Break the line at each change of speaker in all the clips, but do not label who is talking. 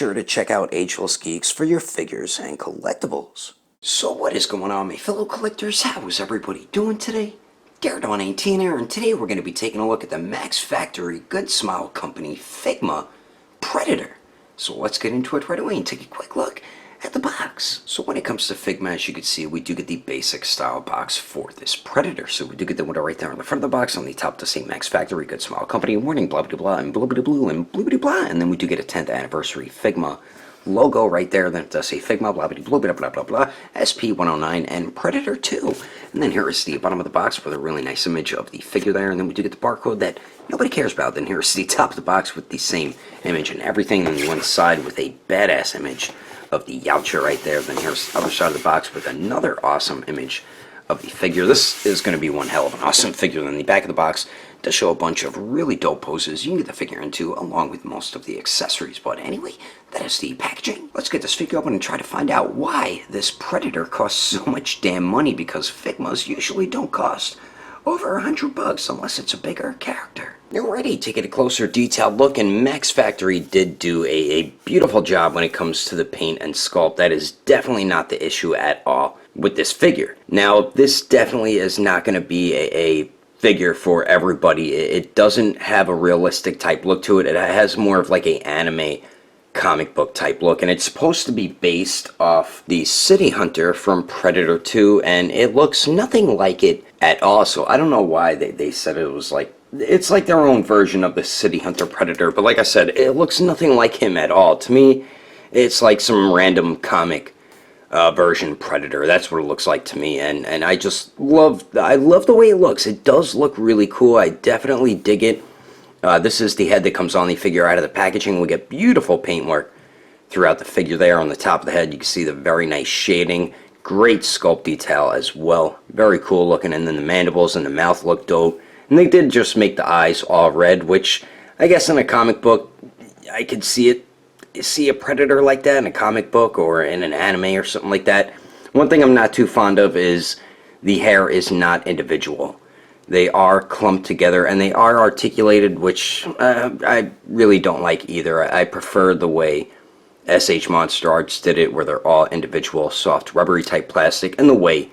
sure to check out Ageless Geeks for your figures and collectibles. So what is going on, my fellow collectors? How is everybody doing today? Daredon18 here, and today we're going to be taking a look at the Max Factory Good Smile Company Figma Predator. So let's get into it right away and take a quick look at the box. So when it comes to Figma, as you can see, we do get the basic style box for this Predator. So we do get the window right there on the front of the box. On the top to say Max Factory Good Smile Company, warning, blah blah blah, and blah blah blah, and blah blah blah. And then we do get a 10th anniversary Figma logo right there. Then it does say Figma, blah blah blah blah blah blah blah, SP109 and Predator 2. And then here is the bottom of the box with a really nice image of the figure there. And then we do get the barcode that nobody cares about. Then here's the top of the box with the same image and everything. And then one side with a badass image of the Yautja right there. Then here's the other side of the box with another awesome image of the figure. This is going to be one hell of an awesome figure. Then the back of the box does show a bunch of really dope poses you can get the figure into, along with most of the accessories. But anyway, that is the packaging. Let's get this figure open and try to find out why this Predator costs so much damn money, because Figmas usually don't cost over $100 unless it's a bigger character. Alrighty, taking a closer detailed look, and Max Factory did do a beautiful job when it comes to the paint and sculpt. That is definitely not the issue at all with this figure. Now, this definitely is not going to be a figure for everybody. It doesn't have a realistic type look to it. It has more of like an anime comic book type look, and it's supposed to be based off the City Hunter from Predator 2, and it looks nothing like it at all. So I don't know why they said it was like, it's like their own version of the City Hunter Predator, but like I said, it looks nothing like him at all. To me, it's like some random comic version Predator. That's what it looks like to me, and I just love the way it looks. It does look really cool. I definitely dig it. This is the head that comes on the figure out of the packaging. We get beautiful paintwork throughout the figure there. On the top of the head, you can see the very nice shading. Great sculpt detail as well. Very cool looking. And then the mandibles and the mouth look dope. And they did just make the eyes all red, which I guess in a comic book, I could see a Predator like that in a comic book or in an anime or something like that. One thing I'm not too fond of is the hair is not individual. They are clumped together and they are articulated, which I really don't like either. I prefer the way SH Monster Arts did it, where they're all individual, soft, rubbery type plastic, and the way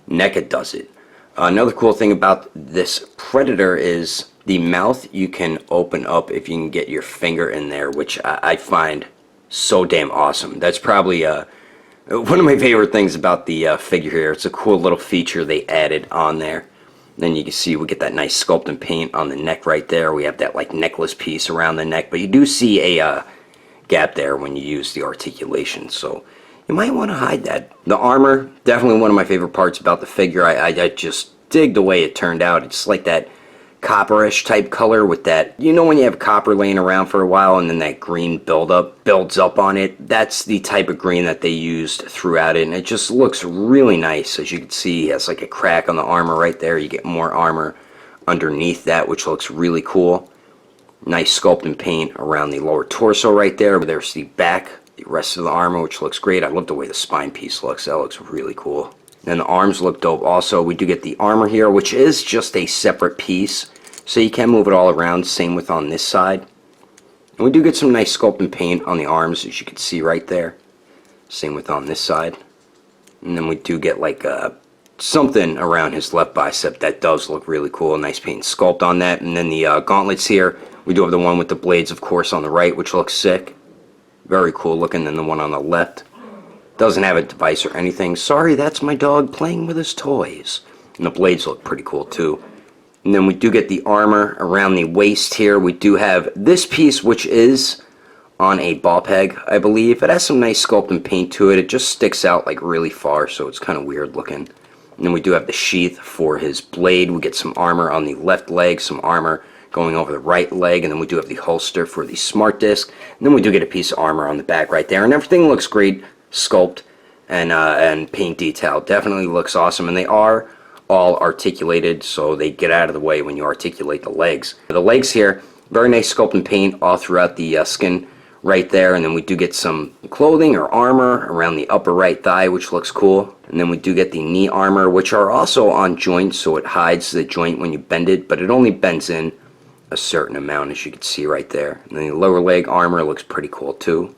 NECA does it. Another cool thing about this Predator is the mouth you can open up if you can get your finger in there, which I find so damn awesome. That's probably one of my favorite things about the figure here. It's a cool little feature they added on there. Then you can see we get that nice sculpt and paint on the neck right there. We have that like necklace piece around the neck, but you do see a gap there when you use the articulation, so you might want to hide that. The armor, definitely one of my favorite parts about the figure. I just dig the way it turned out. It's like that copperish type color with that, you know, when you have copper laying around for a while and then that green builds up on it. That's the type of green that they used throughout it, and it just looks really nice. As you can see, it has like a crack on the armor right there. You get more armor underneath that, which looks really cool. Nice sculpt and paint around the lower torso right there. There's the back, the rest of the armor, which looks great. I love the way the spine piece looks. That looks really cool. And the arms look dope also. We do get the armor here, which is just a separate piece, so you can move it all around. Same with on this side. And we do get some nice sculpt and paint on the arms, as you can see right there. Same with on this side. And then we do get like something around his left bicep that does look really cool. Nice paint and sculpt on that. And then the gauntlets here, we do have the one with the blades, of course, on the right, which looks sick. Very cool looking. And then the one on the left doesn't have a device or anything. Sorry, that's my dog playing with his toys. And the blades look pretty cool too. And then we do get the armor around the waist here. We do have this piece, which is on a ball peg, I believe. It has some nice sculpt and paint to it. It just sticks out like really far, so it's kind of weird looking. And then we do have the sheath for his blade. We get some armor on the left leg, some armor going over the right leg, and then we do have the holster for the smart disc. And then we do get a piece of armor on the back right there, and everything looks great. Sculpt and paint detail definitely looks awesome, and they are all articulated, so they get out of the way when you articulate the legs. The legs here, very nice sculpt and paint all throughout the skin right there, and then we do get some clothing or armor around the upper right thigh, which looks cool. And then we do get the knee armor, which are also on joints, so it hides the joint when you bend it, but it only bends in a certain amount, as you can see right there. And then the lower leg armor looks pretty cool too.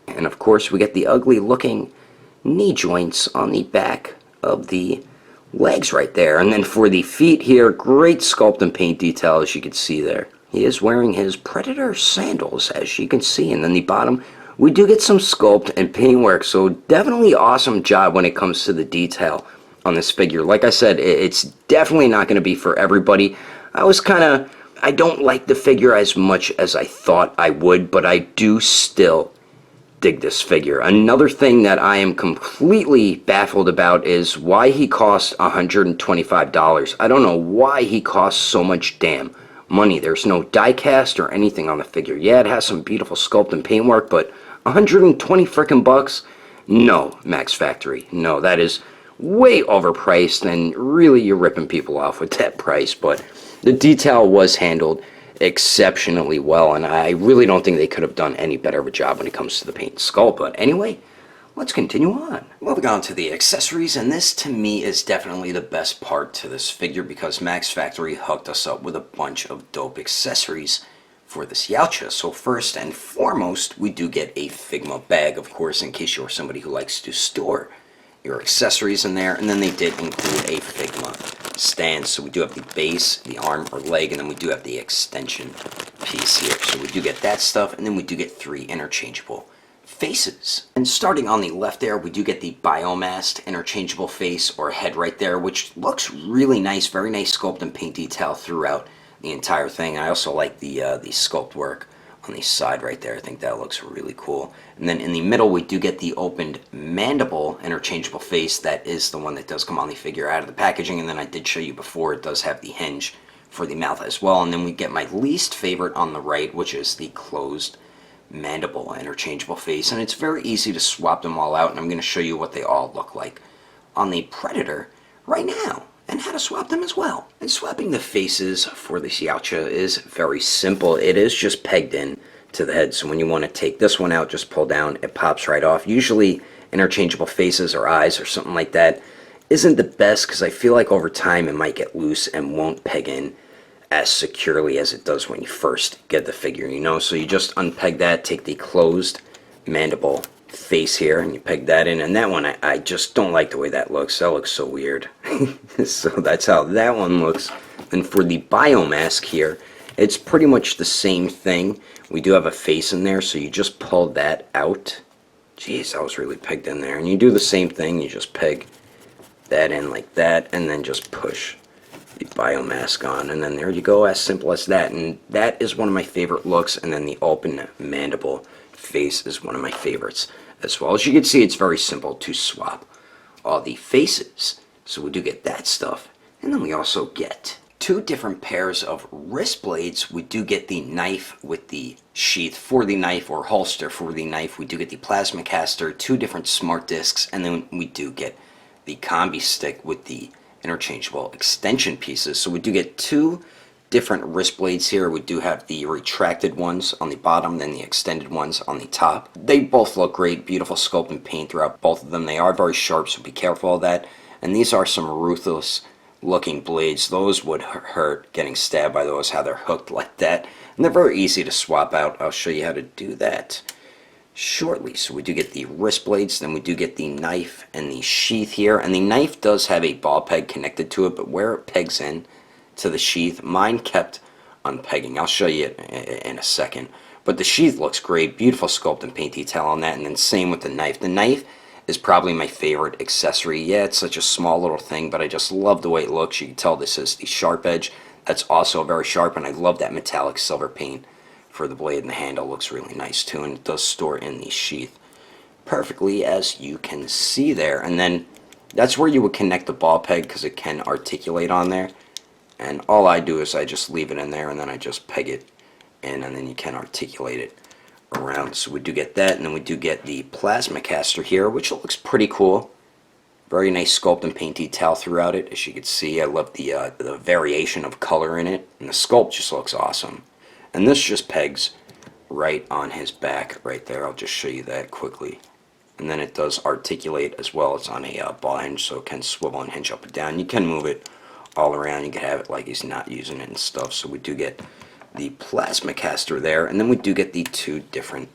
And of course we get the ugly looking knee joints on the back of the legs right there. And then for the feet here, great sculpt and paint detail as you can see there. He is wearing his Predator sandals as you can see. And then the bottom, we do get some sculpt and paint work. So definitely awesome job when it comes to the detail on this figure. Like I said, it's definitely not going to be for everybody. I don't like the figure as much as I thought I would, but I do still dig this figure. Another thing that I am completely baffled about is why he costs $125. I don't know why he costs so much damn money. There's no die cast or anything on the figure. Yeah, it has some beautiful sculpt and paint work, but 120 frickin' bucks? No, Max Factory. No, that is way overpriced, and really you're ripping people off with that price. But the detail was handled exceptionally well, and I really don't think they could have done any better of a job when it comes to the paint and sculpt. But anyway, let's continue on. Moving on to the accessories, and this to me is definitely the best part to this figure because Max Factory hooked us up with a bunch of dope accessories for this Yautja. So first and foremost, we do get a Figma bag, of course, in case you're somebody who likes to store your accessories in there. And then they did include a Figma stand. So we do have the base, the arm or leg, and then we do have the extension piece here. So we do get that stuff, and then we do get 3 interchangeable faces. And starting on the left there, we do get the Biomasked interchangeable face or head right there, which looks really nice. Very nice sculpt and paint detail throughout the entire thing. I also like the sculpt work on the side right there. I think that looks really cool. And then in the middle, we do get the opened mandible interchangeable face. That is the one that does come on the figure out of the packaging. And then I did show you before, it does have the hinge for the mouth as well. And then we get my least favorite on the right, which is the closed mandible interchangeable face. And it's very easy to swap them all out. And I'm going to show you what they all look like on the Predator right now, and how to swap them as well. And swapping the faces for this Yautja is very simple. It is just pegged in to the head. So when you want to take this one out, just pull down, it pops right off. Usually interchangeable faces or eyes or something like that isn't the best because I feel like over time it might get loose and won't peg in as securely as it does when you first get the figure, you know. So you just unpeg that, take the closed mandible face here, and you peg that in. And that one, I just don't like the way that looks. That looks so weird. So that's how that one looks. And for the Biomask here, it's pretty much the same thing. We do have a face in there, so you just pull that out. Jeez, that was really pegged in there. And you do the same thing. You just peg that in like that, and then just push the Biomask on, and then there you go. As simple as that. And that is one of my favorite looks. And then the open mandible face is one of my favorites as well. As you can see, it's very simple to swap all the faces. So we do get that stuff. And then we also get 2 different pairs of wrist blades. We do get the knife with the sheath for the knife, or holster for the knife. We do get the plasma caster, 2 different smart discs, and then we do get the combi stick with the interchangeable extension pieces. So we do get 2 different wrist blades here. We do have the retracted ones on the bottom, then the extended ones on the top. They both look great. Beautiful sculpt and paint throughout both of them. They are very sharp, so be careful of that. And these are some ruthless looking blades. Those would hurt getting stabbed by those, how they're hooked like that. And they're very easy to swap out. I'll show you how to do that shortly. So we do get the wrist blades, then we do get the knife and the sheath here. And the knife does have a ball peg connected to it, but where it pegs in to the sheath, mine kept unpegging. I'll show you in a second. But the sheath looks great. Beautiful sculpt and paint detail on that. And then same with the knife. The knife is probably my favorite accessory. Yeah, it's such a small little thing, but I just love the way it looks. You can tell this is the sharp edge. That's also very sharp, and I love that metallic silver paint for the blade, and the handle looks really nice too, and it does store in the sheath perfectly, as you can see there. And then that's where you would connect the ball peg, because it can articulate on there. And all I do is I just leave it in there, and then I just peg it in, and then you can articulate it around. So we do get that, and then we do get the plasma caster here, which looks pretty cool. Very nice sculpt and paint detail throughout it, as you can see. I love the variation of color in it, and the sculpt just looks awesome. And this just pegs right on his back right there. I'll just show you that quickly. And then it does articulate as well. It's on a ball hinge, so it can swivel and hinge up and down. You can move it all around. You can have it like he's not using it and stuff. So we do get the plasma caster there, and then we do get the 2 different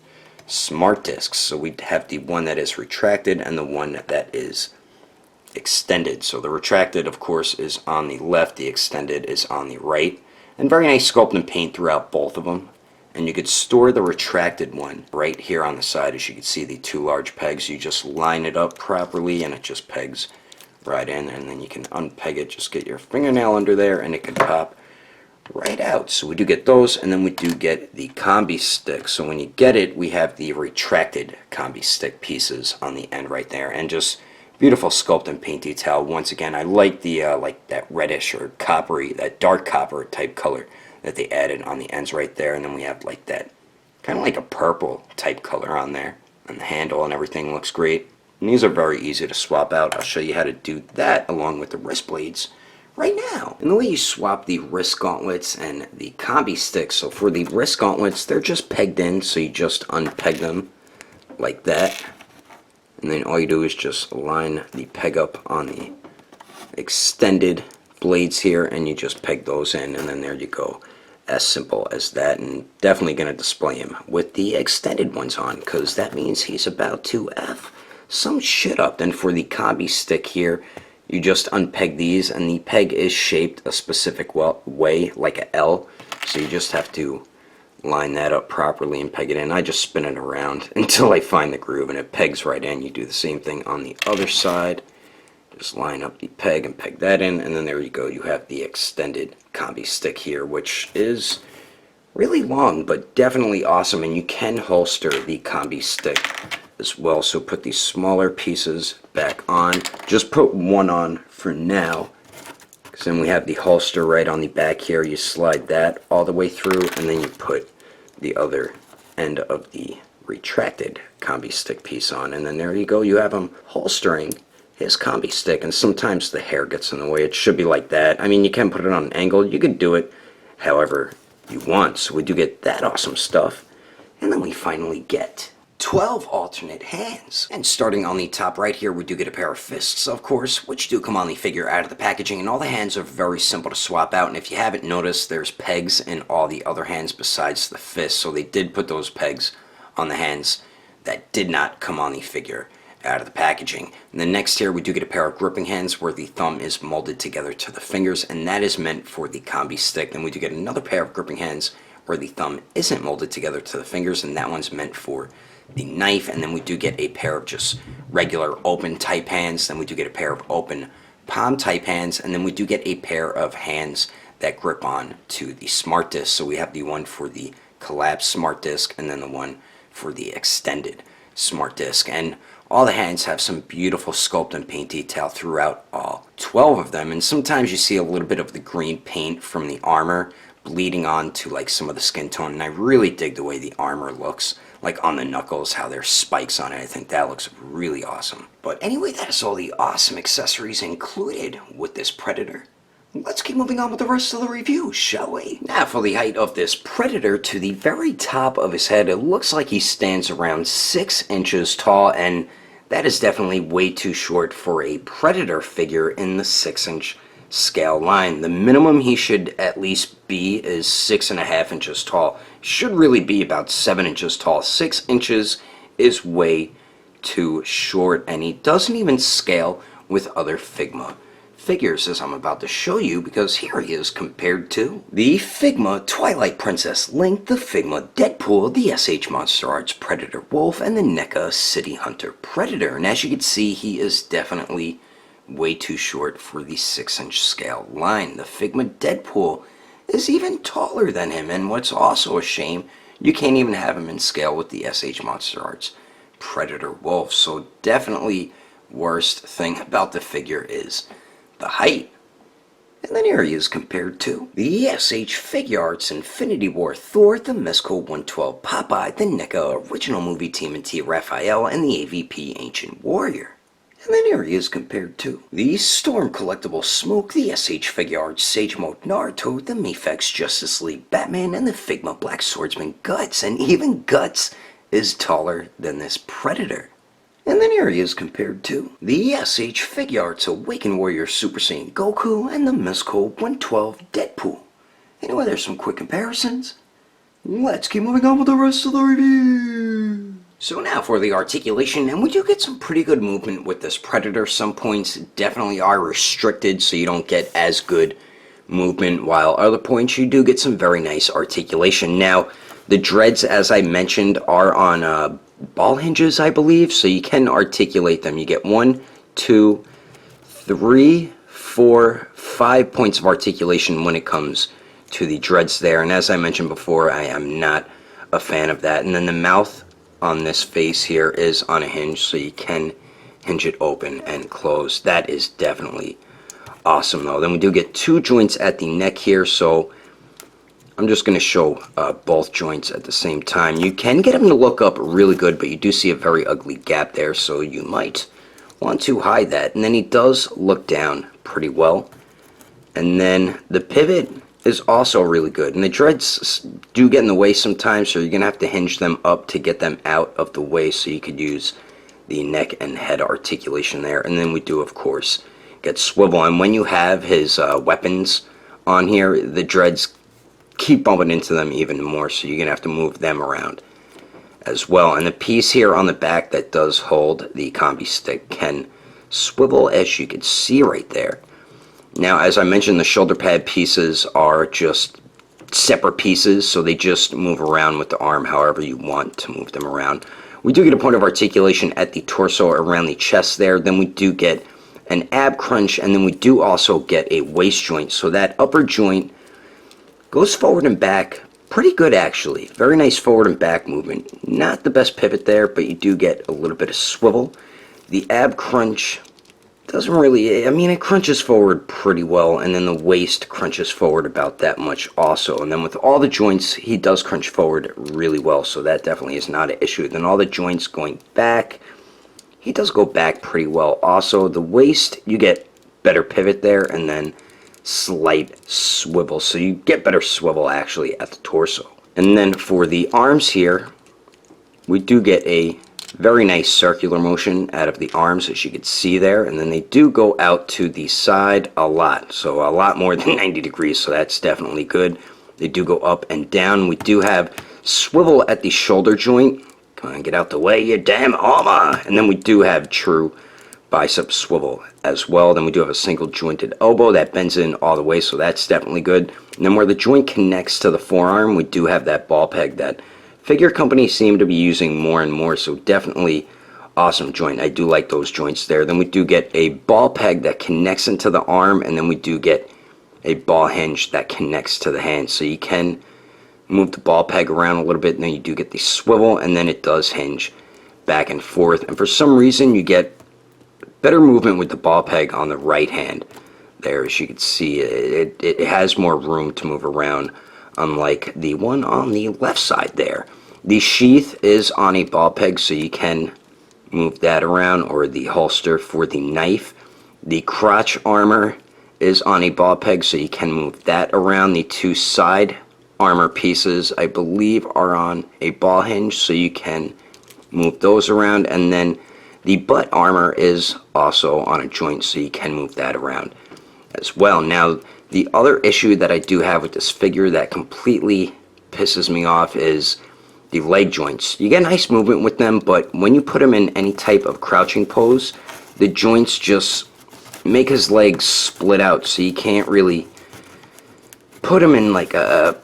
smart discs. So we have the one that is retracted and the one that is extended. So the retracted, of course, is on the left, the extended is on the right. And very nice sculpt and paint throughout both of them. And you could store the retracted one right here on the side. As you can see, the two large pegs, you just line it up properly and it just pegs right in, and then you can unpeg it, just get your fingernail under there and it can pop right out. So we do get those, and then we do get the combi stick. So when you get it, we have the retracted combi stick pieces on the end right there, and just beautiful sculpt and paint detail. Once again, I like the like that reddish or coppery, that dark copper type color that they added on the ends right there. And then we have like that kind of like a purple type color on there, and the handle and everything looks great. And these are very easy to swap out. I'll show you how to do that along with the wrist blades right now. And the way you swap the wrist gauntlets and the combi sticks, so for the wrist gauntlets, they're just pegged in, so you just unpeg them like that. And then all you do is just line the peg up on the extended blades here, and you just peg those in, and then there you go. As simple as that. And definitely going to display him with the extended ones on, because that means he's about to F some shit up. Then for the combi stick here, you just unpeg these, and the peg is shaped a specific way, like a L, so you just have to line that up properly and peg it in. I just spin it around until I find the groove, and it pegs right in. You do the same thing on the other side. Just line up the peg and peg that in, and then there you go. You have the extended combi stick here, which is really long, but definitely awesome, and you can holster the combi stick as well. So put these smaller pieces back on. Just put one on for now, because then we have the holster right on the back here. You slide that all the way through, and then you put the other end of the retracted combi stick piece on, and then there you go. You have him holstering his combi stick, and sometimes the hair gets in the way. It should be like that. I mean, you can put it on an angle. You can do it however you want. So we do get that awesome stuff, and then we finally get 12 alternate hands. And starting on the top right here, we do get a pair of fists, of course, which do come on the figure out of the packaging, and all the hands are very simple to swap out. And if you haven't noticed, there's pegs in all the other hands besides the fists, so they did put those pegs on the hands that did not come on the figure out of the packaging. And then next here, we do get a pair of gripping hands where the thumb is molded together to the fingers, and that is meant for the combi stick. Then we do get another pair of gripping hands where the thumb isn't molded together to the fingers, and that one's meant for the knife. And then we do get a pair of just regular open type hands. Then we do get a pair of open palm type hands, and then we do get a pair of hands that grip on to the smart disc. So we have the one for the collapsed smart disc, and then the one for the extended smart disc. And all the hands have some beautiful sculpt and paint detail throughout all 12 of them, and sometimes you see a little bit of the green paint from the armor bleeding on to like some of the skin tone, and I really dig the way the armor looks, like on the knuckles, how there's spikes on it. I think that looks really awesome. But anyway, that is all the awesome accessories included with this Predator. Let's keep moving on with the rest of the review, shall we? Now for the height of this Predator, to the very top of his head, it looks like he stands around 6 inches tall, and that is definitely way too short for a Predator figure in the 6-inch scale line. The minimum he should at least be is 6.5 inches tall. Should really be about 7 inches tall. 6 inches is way too short, and he doesn't even scale with other Figma figures, as I'm about to show you, because here he is compared to the Figma Twilight Princess Link, the Figma Deadpool, the SH Monster Arts Predator Wolf, and the NECA City Hunter Predator. And as you can see, he is definitely way too short for the 6-inch scale line. The Figma Deadpool is even taller than him, and what's also a shame, you can't even have him in scale with the SH Monster Arts Predator Wolf. So definitely worst thing about the figure is the height. And then here he is compared to the SH Figuarts Infinity War Thor, the Mezco 112 Popeye, the NECA Original Movie TMNT Raphael, and the AVP Ancient Warrior. And then here he is compared to the Storm Collectible Smoke, the SH Figuarts Sage Mode Naruto, the Mafex Justice League Batman, and the Figma Black Swordsman Guts. And even Guts is taller than this Predator. And then here he is compared to the SH Figuarts Awakened Warrior Super Saiyan Goku and the Mezco 112 Deadpool. Anyway, there's some quick comparisons. Let's keep moving on with the rest of the review. So now for the articulation, and we do get some pretty good movement with this Predator. Some points definitely are restricted, so you don't get as good movement, while other points you do get some very nice articulation. Now, the dreads, as I mentioned, are on ball hinges, I believe, so you can articulate them. You get 1, 2, 3, 4, 5 points of articulation when it comes to the dreads there, and as I mentioned before, I am not a fan of that. And then the mouth on this face here is on a hinge, so you can hinge it open and close. That is definitely awesome though. Then we do get 2 joints at the neck here, so I'm just going to show both joints at the same time. You can get them to look up really good, but you do see a very ugly gap there, so you might want to hide that. And then he does look down pretty well. And then the pivot is also really good, and the dreads do get in the way sometimes, so you're gonna have to hinge them up to get them out of the way, so you could use the neck and head articulation there. And then we do, of course, get swivel, and when you have his weapons on here, the dreads keep bumping into them even more, so you're gonna have to move them around as well. And the piece here on the back that does hold the combi stick can swivel, as you can see right there. Now, as I mentioned, the shoulder pad pieces are just separate pieces, so they just move around with the arm however you want to move them around. We do get a point of articulation at the torso around the chest there. Then we do get an ab crunch, and then we do also get a waist joint. So that upper joint goes forward and back pretty good, actually. Very nice forward and back movement. Not the best pivot there, but you do get a little bit of swivel. The ab crunch doesn't really, I mean, it crunches forward pretty well, and then the waist crunches forward about that much also. And then with all the joints, he does crunch forward really well, so that definitely is not an issue. Then all the joints going back, he does go back pretty well also. The waist, you get better pivot there, and then slight swivel, so you get better swivel actually at the torso. And then for the arms here, we do get a very nice circular motion out of the arms, as you can see there, and then they do go out to the side a lot, so a lot more than 90 degrees, so that's definitely good. They do go up and down. We do have swivel at the shoulder joint. Come on, get out the way, you damn armor. And then we do have true bicep swivel as well. Then we do have a single jointed elbow that bends in all the way, so that's definitely good. And then where the joint connects to the forearm, we do have that ball peg that figure companies seem to be using more and more, so definitely awesome joint. I do like those joints there. Then we do get a ball peg that connects into the arm, and then we do get a ball hinge that connects to the hand, so you can move the ball peg around a little bit, and then you do get the swivel, and then it does hinge back and forth. And for some reason you get better movement with the ball peg on the right hand there. As you can see, it has more room to move around, unlike the one on the left side there. The sheath is on a ball peg, so you can move that around, or the holster for the knife. The crotch armor is on a ball peg, so you can move that around. The 2 side armor pieces, I believe, are on a ball hinge, so you can move those around. And then the butt armor is also on a joint, so you can move that around as well. Now, the other issue that I do have with this figure that completely pisses me off is the leg joints. You get nice movement with them, but when you put him in any type of crouching pose, the joints just make his legs split out, so you can't really put him in like a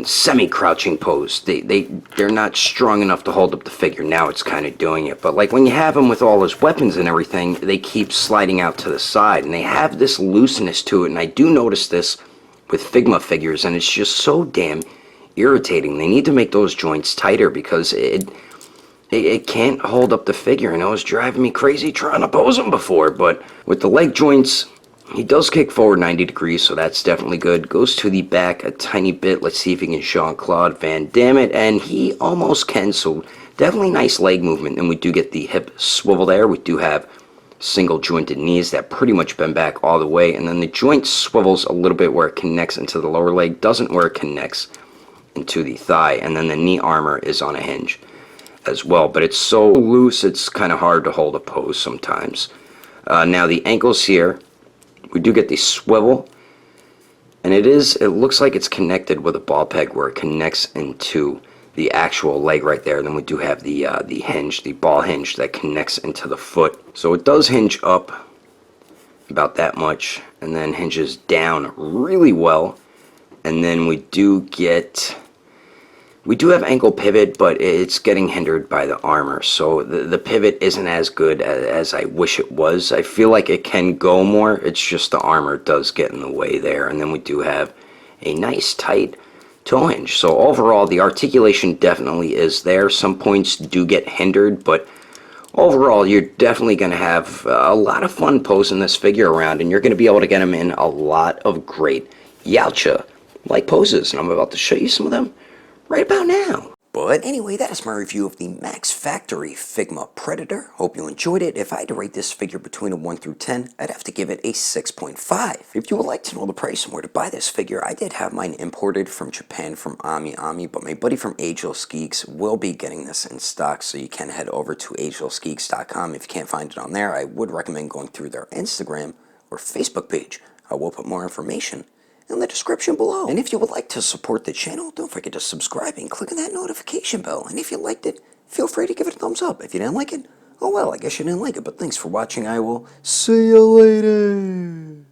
semi-crouching pose. They're not strong enough to hold up the figure. Now it's kind of doing it, but like when you have him with all his weapons and everything, they keep sliding out to the side, and they have this looseness to it. And I do notice this with Figma figures, and it's just so damn irritating. They need to make those joints tighter, because it can't hold up the figure, and it was driving me crazy trying to pose him before. But with the leg joints, he does kick forward 90 degrees, so that's definitely good. Goes to the back a tiny bit. Let's see if he can Jean-Claude Van Damme it, and he almost can, so definitely nice leg movement. And we do get the hip swivel there. We do have single jointed knees that pretty much bend back all the way, and then the joint swivels a little bit where it connects into the lower leg, doesn't where it connects into the thigh. And then the knee armor is on a hinge as well, but it's so loose it's kind of hard to hold a pose sometimes. Now the ankles here, we do get the swivel, and it looks like it's connected with a ball peg where it connects into the actual leg right there. And then we do have the hinge, the ball hinge that connects into the foot. So it does hinge up about that much and then hinges down really well. And then we do have ankle pivot, but it's getting hindered by the armor. So the pivot isn't as good as I wish it was. I feel like it can go more. It's just the armor does get in the way there. And then we do have a nice tight toe hinge. So overall, the articulation definitely is there. Some points do get hindered, but overall, you're definitely going to have a lot of fun posing this figure around, and you're going to be able to get them in a lot of great Yautja-like poses. And I'm about to show you some of them right about now. But anyway, that is my review of the Max Factory Figma Predator. Hope you enjoyed it. If I had to rate this figure between a 1 through 10, I'd have to give it a 6.5. If you would like to know the price and where to buy this figure, I did have mine imported from Japan from Ami, but my buddy from Agelessgeeks will be getting this in stock, so you can head over to agelessgeeks.com. If you can't find it on there, I would recommend going through their Instagram or Facebook page. I will put more information in the description below. And if you would like to support the channel, don't forget to subscribe and click on that notification bell. And if you liked it, feel free to give it a thumbs up. If you didn't like it, oh well, I guess you didn't like it. But thanks for watching. I will see you later.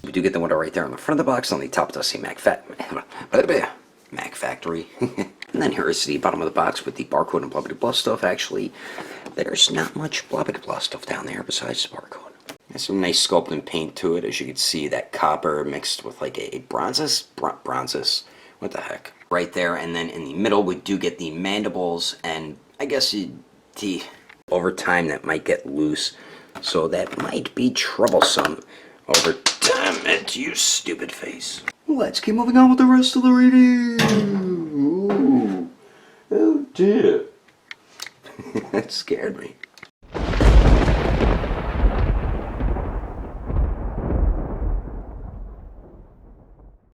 We do get the window right there on the front of the box. On the top does say Mac Factory. And then here is the bottom of the box with the barcode and blah blah blah stuff. Actually, there's not much blah blah blah stuff down there besides the barcode. There's some nice sculpt and paint to it, as you can see, that copper mixed with like a bronzes, what the heck, right there. And then in the middle we do get the mandibles, and I guess over time that might get loose, so that might be troublesome over time. It's you stupid face. Let's keep moving on with the rest of the review. Ooh. Oh dear. That scared me.